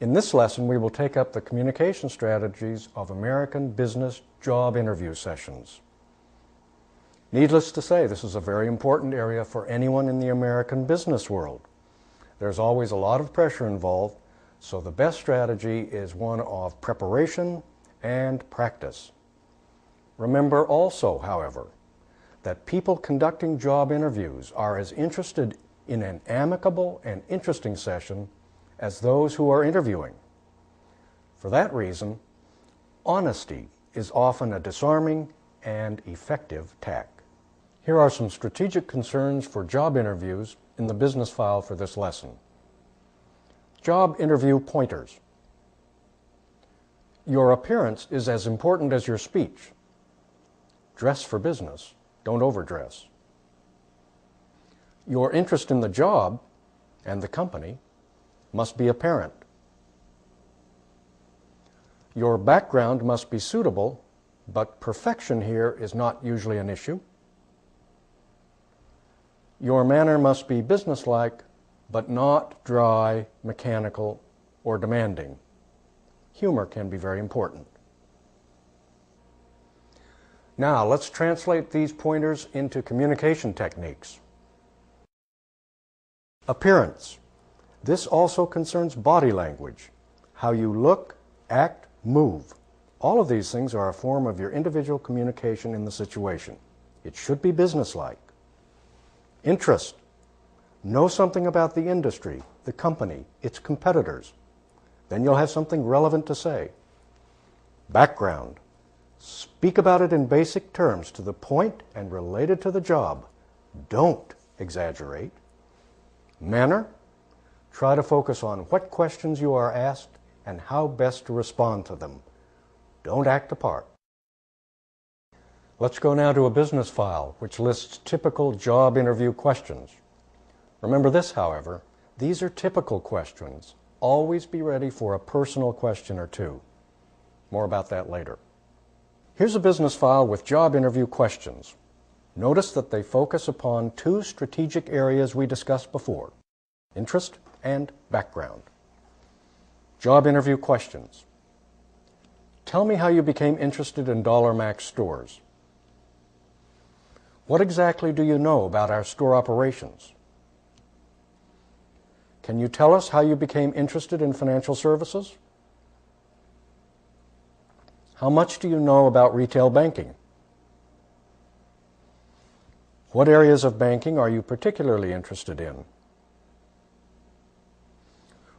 In this lesson, we will take up the communication strategies of American business job interview sessions. Needless to say, this is a very important area for anyone in the American business world. There's always a lot of pressure involved, so the best strategy is one of preparation and practice. Remember also, however, that people conducting job interviews are as interested in an amicable and interesting session as those who are interviewing. For that reason, honesty is often a disarming and effective tack. Here are some strategic concerns for job interviews in the business file for this lesson. Job interview pointers. Your appearance is as important as your speech. Dress for business, don't overdress. Your interest in the job and the company must be apparent. Your background must be suitable, but perfection here is not usually an issue. Your manner must be businesslike, but not dry, mechanical, or demanding. Humor can be very important. Now, let's translate these pointers into communication techniques. Appearance. This also concerns body language, how you look, act, move. All of these things are a form of your individual communication in the situation. It should be businesslike. Interest. Know something about the industry, the company, its competitors. Then you'll have something relevant to say. Background. Speak about it in basic terms, to the point and related to the job. Don't exaggerate. Manner. Try to focus on what questions you are asked and how best to respond to them. Don't act a part. Let's go now to a business file which lists typical job interview questions. Remember this, however, these are typical questions. Always be ready for a personal question or two. More about that later. Here's a business file with job interview questions. Notice that they focus upon two strategic areas we discussed before: interest and background. Job interview questions. Tell me how you became interested in Dollar Max stores. What exactly do you know about our store operations? Can you tell us how you became interested in financial services? How much do you know about retail banking? What areas of banking are you particularly interested in?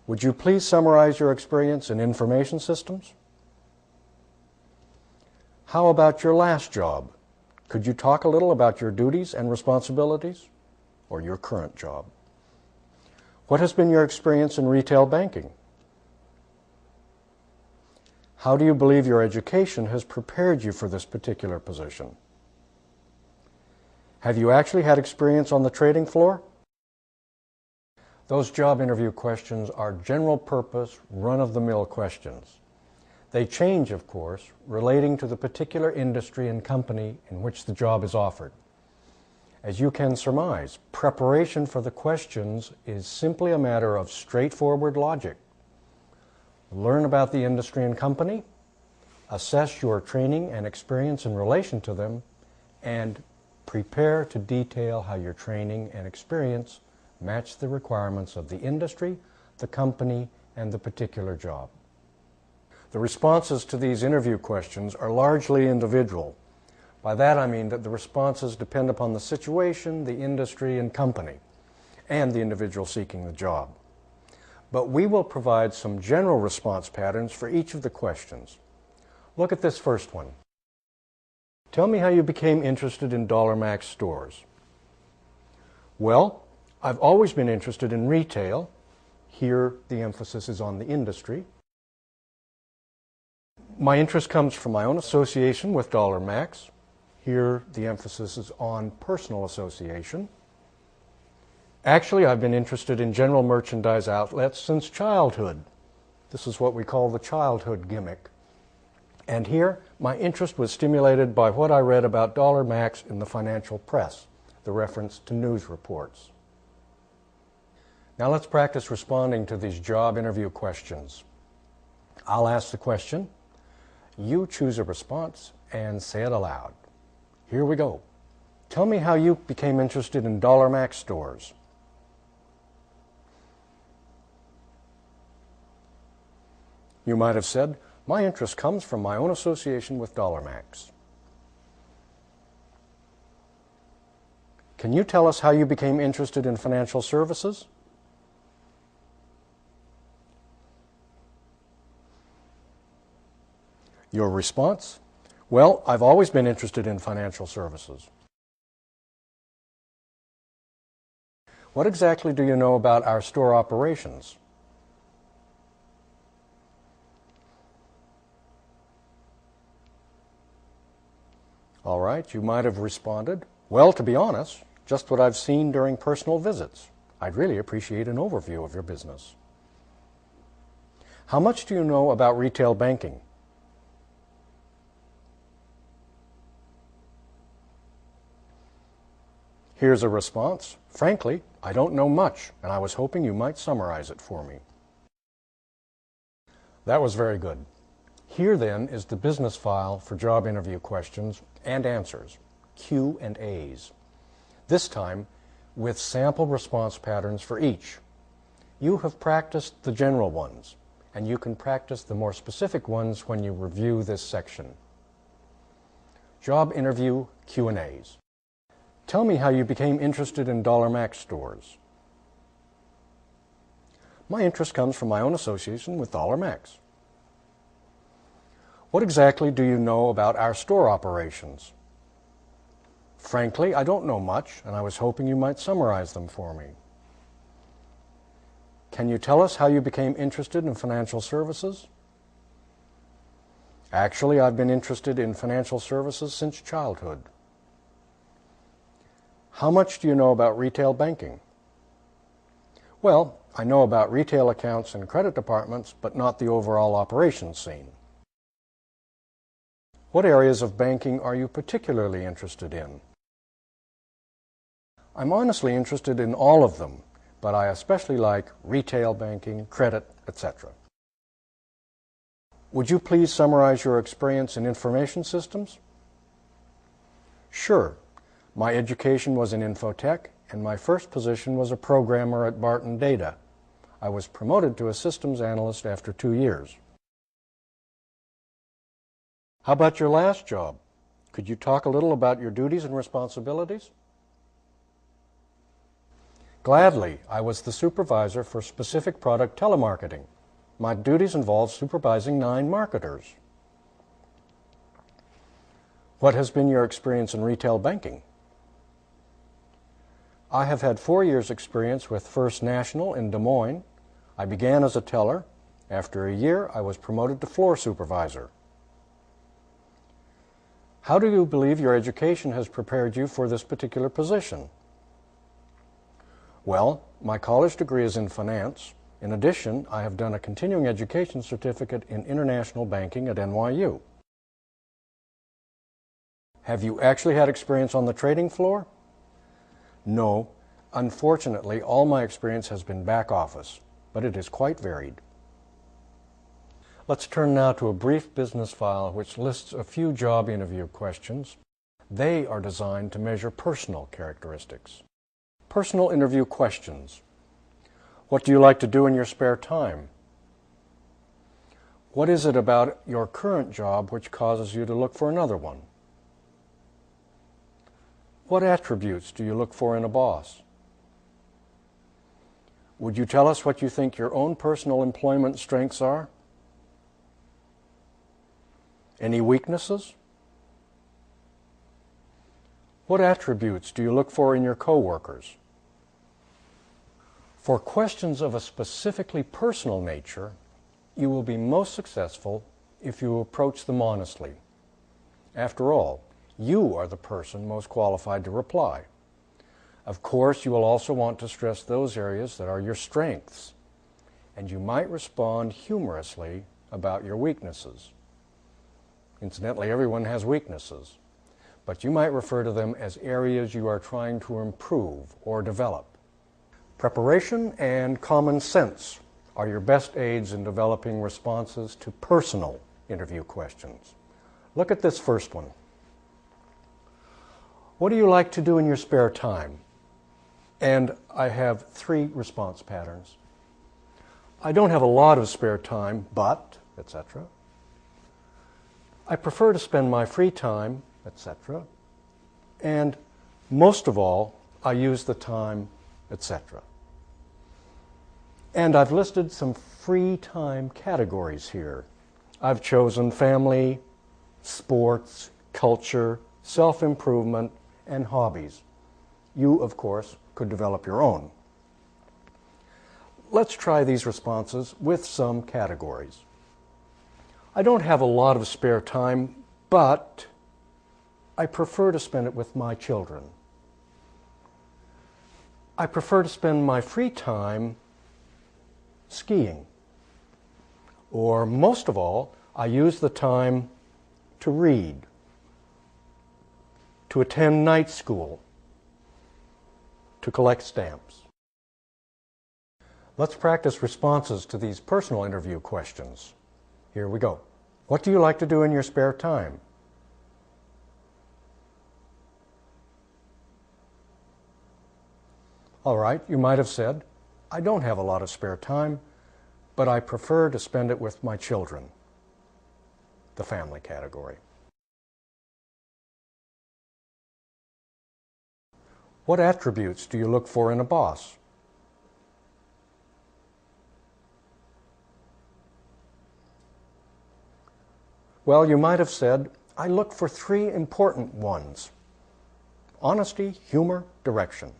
Would you please summarize your experience in information systems? How about your last job? Could you talk a little about your duties and responsibilities, or your current job? What has been your experience in retail banking? How do you believe your education has prepared you for this particular position? Have you actually had experience on the trading floor? Those job interview questions are general purpose, run-of-the-mill questions. They change, of course, relating to the particular industry and company in which the job is offered. As you can surmise, preparation for the questions is simply a matter of straightforward logic. Learn about the industry and company, assess your training and experience in relation to them, and prepare to detail how your training and experience match the requirements of the industry, the company, and the particular job. The responses to these interview questions are largely individual. By that I mean that the responses depend upon the situation, the industry, and company, and the individual seeking the job. But we will provide some general response patterns for each of the questions. Look at this first one. Tell me how you became interested in Dollar Max stores. Well, I've always been interested in retail. Here the emphasis is on the industry. My interest comes from my own association with Dollar Max. Here the emphasis is on personal association. Actually, I've been interested in general merchandise outlets since childhood. This is what we call the childhood gimmick. And here, my interest was stimulated by what I read about Dollar Max in the financial press, the reference to news reports. Now let's practice responding to these job interview questions. I'll ask the question, you choose a response and say it aloud. Here we go. Tell me how you became interested in Dollar Max stores. You might have said, my interest comes from my own association with Dollar Max. Can you tell us how you became interested in financial services? Your response? Well, I've always been interested in financial services. What exactly do you know about our store operations? All right, you might have responded, well, to be honest, just what I've seen during personal visits. I'd really appreciate an overview of your business. How much do you know about retail banking? Here's a response. Frankly, I don't know much, and I was hoping you might summarize it for me. That was very good. Here then is the business file for job interview questions and answers, Q&As. This time with sample response patterns for each. You have practiced the general ones, and you can practice the more specific ones when you review this section. Job interview Q&As. Tell me how you became interested in Dollar Max stores. My interest comes from my own association with Dollar Max. What exactly do you know about our store operations? Frankly, I don't know much, and I was hoping you might summarize them for me. Can you tell us how you became interested in financial services? Actually, I've been interested in financial services since childhood. How much do you know about retail banking? Well, I know about retail accounts and credit departments, but not the overall operations scene. What areas of banking are you particularly interested in? I'm honestly interested in all of them, but I especially like retail banking, credit, etc. Would you please summarize your experience in information systems? Sure. My education was in infotech, and my first position was a programmer at Barton Data. I was promoted to a systems analyst after 2 years. How about your last job? Could you talk a little about your duties and responsibilities? Gladly. I was the supervisor for specific product telemarketing. My duties involved supervising 9 marketers. What has been your experience in retail banking? I have had 4 years' experience with First National in Des Moines. I began as a teller. After a year, I was promoted to floor supervisor. How do you believe your education has prepared you for this particular position? Well, my college degree is in finance. In addition, I have done a continuing education certificate in international banking at NYU. Have you actually had experience on the trading floor? No. Unfortunately, all my experience has been back office, but it is quite varied. Let's turn now to a brief business file which lists a few job interview questions. They are designed to measure personal characteristics. Personal interview questions. What do you like to do in your spare time? What is it about your current job which causes you to look for another one? What attributes do you look for in a boss? Would you tell us what you think your own personal employment strengths are? Any weaknesses? What attributes do you look for in your coworkers? For questions of a specifically personal nature, you will be most successful if you approach them honestly. After all, you are the person most qualified to reply. Of course, you will also want to stress those areas that are your strengths, and you might respond humorously about your weaknesses. Incidentally, everyone has weaknesses, but you might refer to them as areas you are trying to improve or develop. Preparation and common sense are your best aids in developing responses to personal interview questions. Look at this first one. What do you like to do in your spare time? And I have 3 response patterns. I don't have a lot of spare time, but, etc. I prefer to spend my free time, etc. And most of all, I use the time, etc. And I've listed some free time categories here. I've chosen family, sports, culture, self-improvement, and hobbies. You, of course, could develop your own. Let's try these responses with some categories. I don't have a lot of spare time, but I prefer to spend it with my children. I prefer to spend my free time skiing. Or most of all, I use the time to read, to attend night school, to collect stamps. Let's practice responses to these personal interview questions. Here we go. What do you like to do in your spare time? All right, you might have said, I don't have a lot of spare time, but I prefer to spend it with my children, the family category. What attributes do you look for in a boss? Well, you might have said, I look for 3 important ones: honesty, humor, direction.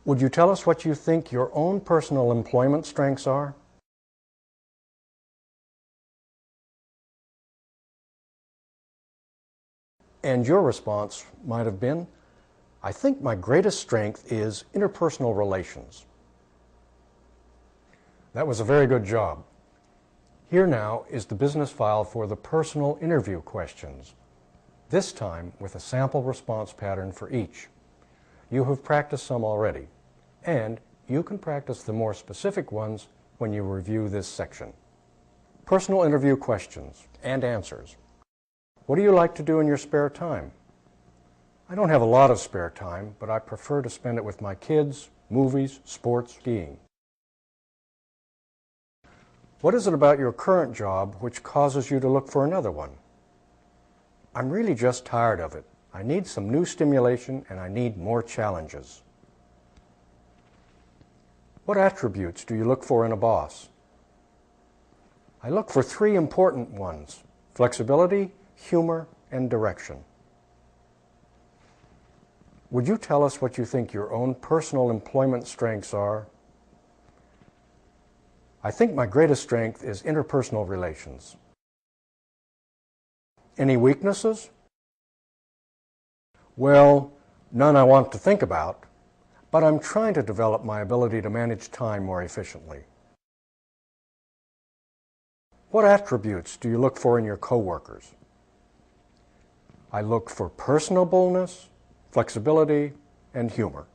Would you tell us what you think your own personal employment strengths are? And your response might have been, I think my greatest strength is interpersonal relations. That was a very good job. Here now is the business file for the personal interview questions, this time with a sample response pattern for each. You have practiced some already, and you can practice the more specific ones when you review this section. Personal interview questions and answers. What do you like to do in your spare time? I don't have a lot of spare time, but I prefer to spend it with my kids, movies, sports, skiing. What is it about your current job which causes you to look for another one? I'm really just tired of it. I need some new stimulation and I need more challenges. What attributes do you look for in a boss? I look for 3 important ones: flexibility, humor, and direction. Would you tell us what you think your own personal employment strengths are? I think my greatest strength is interpersonal relations. Any weaknesses? Well, none I want to think about, but I'm trying to develop my ability to manage time more efficiently. What attributes do you look for in your coworkers? I look for personableness, flexibility, and humor.